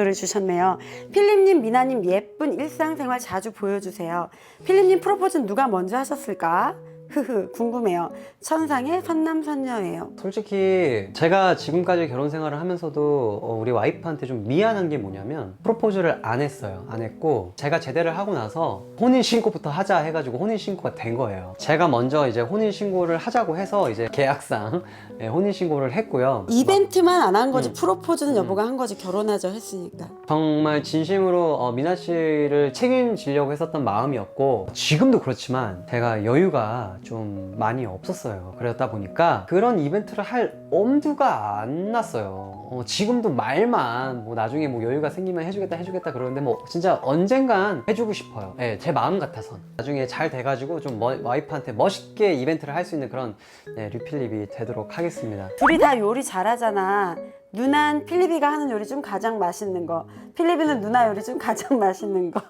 댓글을 주셨네요. 필립님, 미나님 예쁜 일상생활 자주 보여주세요. 필립님 프로포즈는 누가 먼저 하셨을까? 흐흐, 궁금해요. 천상의 선남선녀예요. 솔직히 제가 지금까지 결혼 생활을 하면서도 우리 와이프한테 좀 미안한 게 뭐냐면 프로포즈를 안 했어요. 안 했고 제가 제대를 하고 나서 혼인신고부터 하자 해가지고 혼인신고가 된 거예요. 제가 먼저 이제 혼인신고를 하자고 해서 이제 계약상 혼인신고를 했고요. 이벤트만 안 한 거지 프로포즈는 여보가 한 거지. 결혼하자 했으니까. 정말 진심으로 미나 씨를 책임지려고 했었던 마음이었고 지금도 그렇지만 제가 여유가 좀 많이 없었어요. 그러다 보니까 그런 이벤트를 할 엄두가 안 났어요. 지금도 말만 뭐 나중에 뭐 여유가 생기면 해주겠다 그러는데 뭐 진짜 언젠간 해주고 싶어요. 네, 제 마음 같아선 나중에 잘 돼가지고 좀 와이프한테 멋있게 이벤트를 할 수 있는 그런 류필립이 되도록 하겠습니다. 둘이 다 요리 잘하잖아. 누난 필립이가 하는 요리 중 가장 맛있는 거, 필립이는 누나 요리 중 가장 맛있는 거,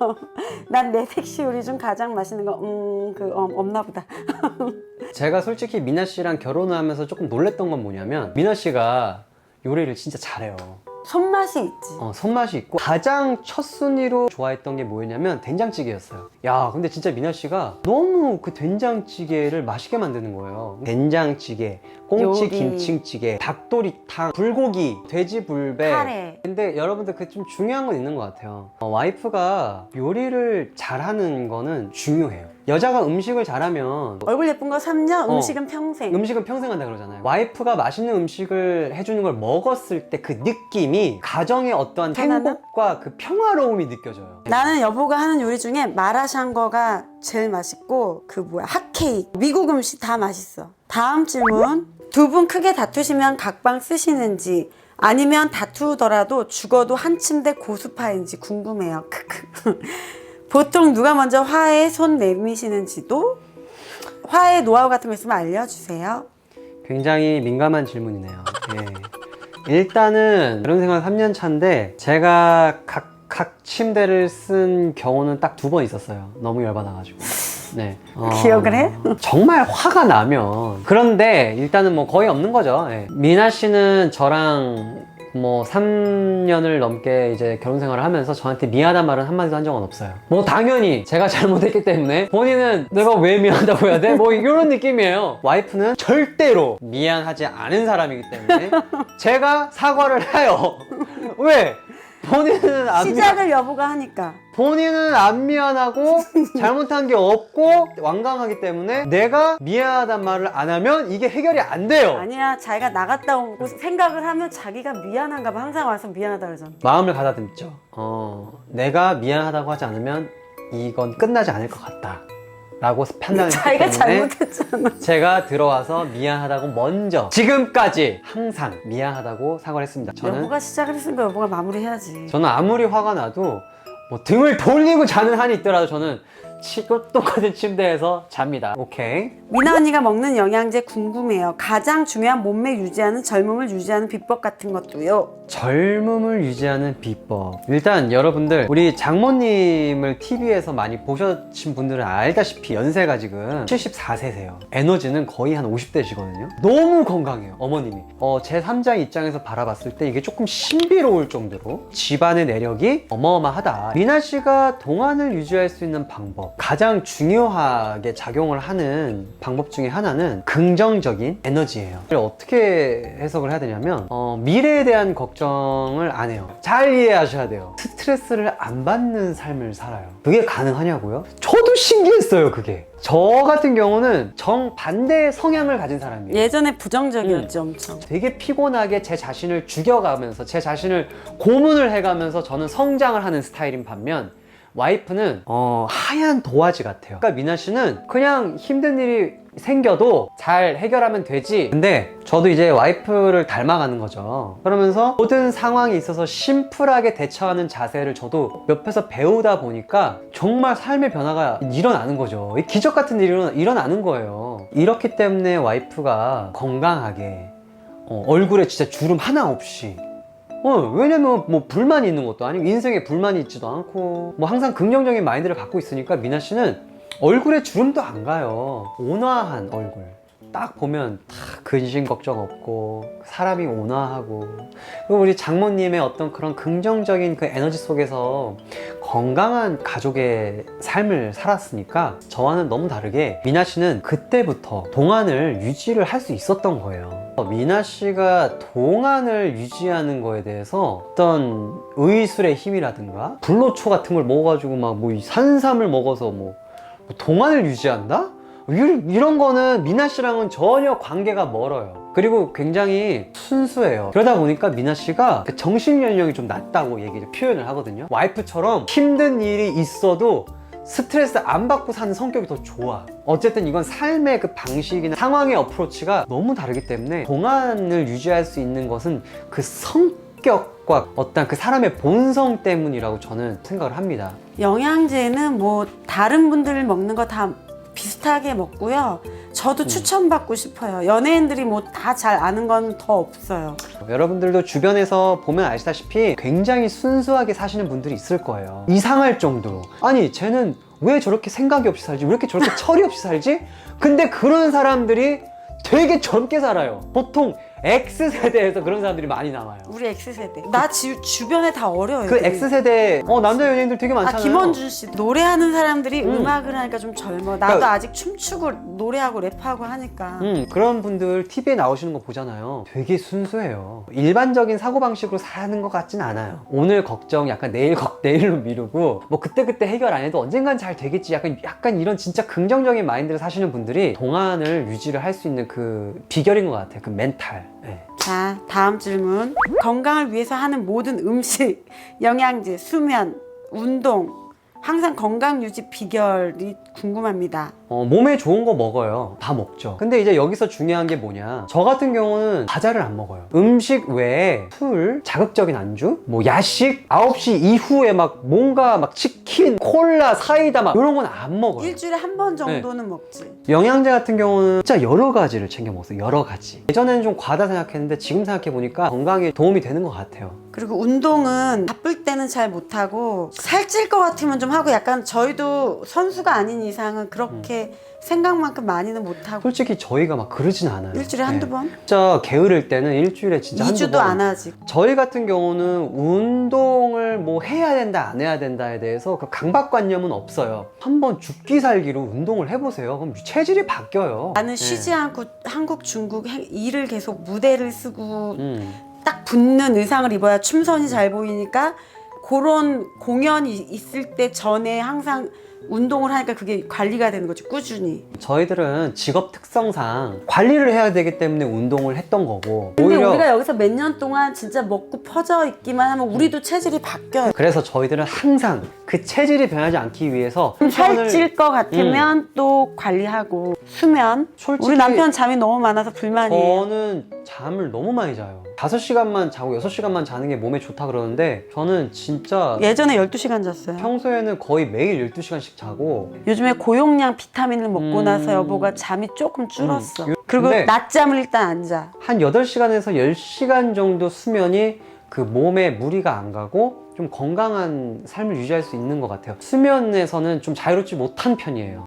난 내 섹시 요리 중 가장 맛있는 거, 없나 보다. 제가 솔직히 미나 씨랑 결혼을 하면서 조금 놀랬던 건 뭐냐면 미나 씨가 요리를 진짜 잘해요. 손맛이 있지. 손맛이 있고 가장 첫 순위로 좋아했던 게 뭐였냐면 된장찌개였어요. 야, 근데 진짜 미나 씨가 너무 그 된장찌개를 맛있게 만드는 거예요. 된장찌개, 꽁치 요리. 김치찌개, 닭도리탕, 불고기, 돼지불배. 카레. 근데 여러분들 그 좀 중요한 건 있는 것 같아요. 와이프가 요리를 잘하는 거는 중요해요. 여자가 음식을 잘하면 얼굴 예쁜 거 3년, 음식은 평생. 음식은 평생 한다 그러잖아요. 와이프가 맛있는 음식을 해주는 걸 먹었을 때 그 느낌이 가정의 어떠한 편안함? 행복과 그 평화로움이 느껴져요. 나는 여보가 하는 요리 중에 마라샹궈가 제일 맛있고 핫케이크, 미국 음식 다 맛있어. 다음 질문. 두 분 크게 다투시면 각방 쓰시는지 아니면 다투더라도 죽어도 한 침대 고수파인지 궁금해요. 크크. 보통 누가 먼저 화해에 손 내미시는지도 화해 노하우 같은 거 있으면 알려주세요. 굉장히 민감한 질문이네요. 일단은 결혼생활 3년 차인데 제가 각 침대를 쓴 경우는 딱 2번 있었어요. 너무 열받아가지고. 네. 기억을 해? 정말 화가 나면. 그런데 일단은 뭐 거의 없는 거죠. 미나 씨는 저랑 뭐 3년을 넘게 이제 결혼 생활을 하면서 저한테 미안한 말은 한마디도 한 적은 없어요. 뭐 당연히 제가 잘못했기 때문에 본인은 내가 왜 미안하다고 해야 돼? 뭐 이런 느낌이에요. 와이프는 절대로 미안하지 않은 사람이기 때문에 제가 사과를 해요. 왜? 본인은 시작을 여보가 하니까. 본인은 안 미안하고 잘못한 게 없고 완강하기 때문에 내가 미안하단 말을 안 하면 이게 해결이 안 돼요. 아니야, 자기가 나갔다 오고 생각을 하면 자기가 미안한가 봐. 항상 와서 미안하다 그러잖아. 마음을 가다듬죠. 내가 미안하다고 하지 않으면 이건 끝나지 않을 것 같다 라고 판단을 했기 자기가 때문에 잘못했잖아. 제가 들어와서 미안하다고 먼저 지금까지 항상 미안하다고 사과를 했습니다. 여보가 시작을 했으니까 여보가 마무리해야지. 저는 아무리 화가 나도 뭐 등을 돌리고 자는 한이 있더라도 저는 똑같은 침대에서 잡니다. 오케이. 미나 언니가 먹는 영양제 궁금해요. 가장 중요한 몸매 유지하는, 젊음을 유지하는 비법 같은 것도요. 젊음을 유지하는 비법. 일단 여러분들 우리 장모님을 TV에서 많이 보신 분들은 알다시피 연세가 지금 74세세요. 에너지는 거의 한 50대시거든요. 너무 건강해요, 어머님이. 제 3자 입장에서 바라봤을 때 이게 조금 신비로울 정도로 집안의 내력이 어마어마하다. 미나 씨가 동안을 유지할 수 있는 방법, 가장 중요하게 작용을 하는 방법 중에 하나는 긍정적인 에너지예요. 어떻게 해석을 해야 되냐면 미래에 대한 걱정을 안 해요. 잘 이해하셔야 돼요. 스트레스를 안 받는 삶을 살아요. 그게 가능하냐고요? 저도 신기했어요. 그게 저 같은 경우는 정반대의 성향을 가진 사람이에요. 예전에 부정적이었지 엄청. 되게 피곤하게 제 자신을 죽여가면서 제 자신을 고문을 해가면서 저는 성장을 하는 스타일인 반면 와이프는 하얀 도화지 같아요. 그러니까 미나 씨는 그냥 힘든 일이 생겨도 잘 해결하면 되지. 근데 저도 이제 와이프를 닮아가는 거죠. 그러면서 모든 상황에 있어서 심플하게 대처하는 자세를 저도 옆에서 배우다 보니까 정말 삶의 변화가 일어나는 거죠. 기적 같은 일이 일어나는 거예요. 이렇기 때문에 와이프가 건강하게 얼굴에 진짜 주름 하나 없이 왜냐면 뭐 불만이 있는 것도 아니고 인생에 불만이 있지도 않고 뭐 항상 긍정적인 마인드를 갖고 있으니까 미나 씨는 얼굴에 주름도 안 가요. 온화한 얼굴. 딱 보면 다 근심 걱정 없고 사람이 온화하고, 그리고 우리 장모님의 어떤 그런 긍정적인 그 에너지 속에서 건강한 가족의 삶을 살았으니까 저와는 너무 다르게 미나 씨는 그때부터 동안을 유지를 할 수 있었던 거예요. 미나 씨가 동안을 유지하는 거에 대해서 어떤 의술의 힘이라든가 불로초 같은 걸 먹어가지고 막 뭐 산삼을 먹어서 뭐 동안을 유지한다? 이런 거는 미나 씨랑은 전혀 관계가 멀어요. 그리고 굉장히 순수해요. 그러다 보니까 미나 씨가 정신 연령이 좀 낮다고 표현을 하거든요. 와이프처럼 힘든 일이 있어도 스트레스 안 받고 사는 성격이 더 좋아. 어쨌든 이건 삶의 그 방식이나 상황의 어프로치가 너무 다르기 때문에 동안을 유지할 수 있는 것은 그 성격과 어떤 그 사람의 본성 때문이라고 저는 생각을 합니다. 영양제는 뭐 다른 분들 먹는 거 다 비슷하게 먹고요. 저도 추천받고 싶어요. 연예인들이 뭐 다 잘 아는 건 더 없어요. 여러분들도 주변에서 보면 아시다시피 굉장히 순수하게 사시는 분들이 있을 거예요. 이상할 정도로. 아니 쟤는 왜 저렇게 생각이 없이 살지? 왜 이렇게 저렇게 철이 없이 살지? 근데 그런 사람들이 되게 젊게 살아요. 보통 X세대에서 그런 사람들이 많이 나와요. 우리 X세대. 나 주변에 다 어려요. 그 애들이. X세대 남자 연예인들 되게 많잖아요. 김원준 씨 노래하는 사람들이 음악을 하니까 좀 젊어. 나도 그러니까- 아직 춤추고 노래하고 랩하고 하니까. 그런 분들 TV에 나오시는 거 보잖아요. 되게 순수해요. 일반적인 사고방식으로 사는 것 같진 않아요. 오늘 걱정 약간 내일로 미루고 뭐 그때그때 해결 안 해도 언젠간 잘 되겠지, 약간 이런 진짜 긍정적인 마인드를 사시는 분들이 동안을 유지를 할 수 있는 그 비결인 것 같아요. 그 멘탈. 네. 자, 다음 질문. 건강을 위해서 하는 모든 음식, 영양제, 수면, 운동, 항상 건강 유지 비결이 궁금합니다. 몸에 좋은 거 먹어요. 다 먹죠. 근데 이제 여기서 중요한 게 뭐냐, 저 같은 경우는 과자를 안 먹어요. 음식 외에 술, 자극적인 안주, 뭐 야식, 9시 이후에 막 뭔가 막 치킨, 콜라, 사이다 막 이런 건 안 먹어요. 일주일에 한 번 정도는 먹지. 영양제 같은 경우는 진짜 여러 가지를 챙겨 먹었어요. 여러 가지. 예전에는 좀 과하다 생각했는데 지금 생각해 보니까 건강에 도움이 되는 것 같아요. 그리고 운동은 바쁠 때는 잘 못하고 살찔 것 같으면 좀 하고, 약간 저희도 선수가 아닌 이상은 그렇게 생각만큼 많이는 못하고. 솔직히 저희가 막 그러진 않아요. 일주일에 한두 네. 번? 진짜 게으를 때는 일주일에 진짜 한두 2주도 번. 안 하지. 저희 같은 경우는 운동을 뭐 해야 된다 안 해야 된다에 대해서 그 강박관념은 없어요. 한번 죽기 살기로 운동을 해보세요. 그럼 체질이 바뀌어요. 나는 쉬지 않고 한국, 중국 일을 계속 무대를 쓰고 음. 딱 붙는 의상을 입어야 춤선이 잘 보이니까, 그런 공연이 있을 때 전에 항상 운동을 하니까 그게 관리가 되는 거지, 꾸준히. 저희들은 직업 특성상 관리를 해야 되기 때문에 운동을 했던 거고, 근데 오히려 우리가 여기서 몇 년 동안 진짜 먹고 퍼져 있기만 하면 우리도 체질이 바뀌어요. 그래서 저희들은 항상 그 체질이 변하지 않기 위해서 살찔 것 같으면 또 관리하고. 수면. 솔직히 우리 남편 잠이 너무 많아서 불만이에요. 저는 잠을 너무 많이 자요. 5시간만 자고 6시간만 자는 게 몸에 좋다 그러는데 저는 진짜 예전에 12시간 잤어요. 평소에는 거의 매일 12시간씩 자고. 요즘에 고용량 비타민을 먹고 나서 여보가 잠이 조금 줄었어. 그리고 근데 낮잠을 일단 안 자. 한 8시간에서 10시간 정도 수면이 그 몸에 무리가 안 가고 좀 건강한 삶을 유지할 수 있는 것 같아요. 수면에서는 좀 자유롭지 못한 편이에요.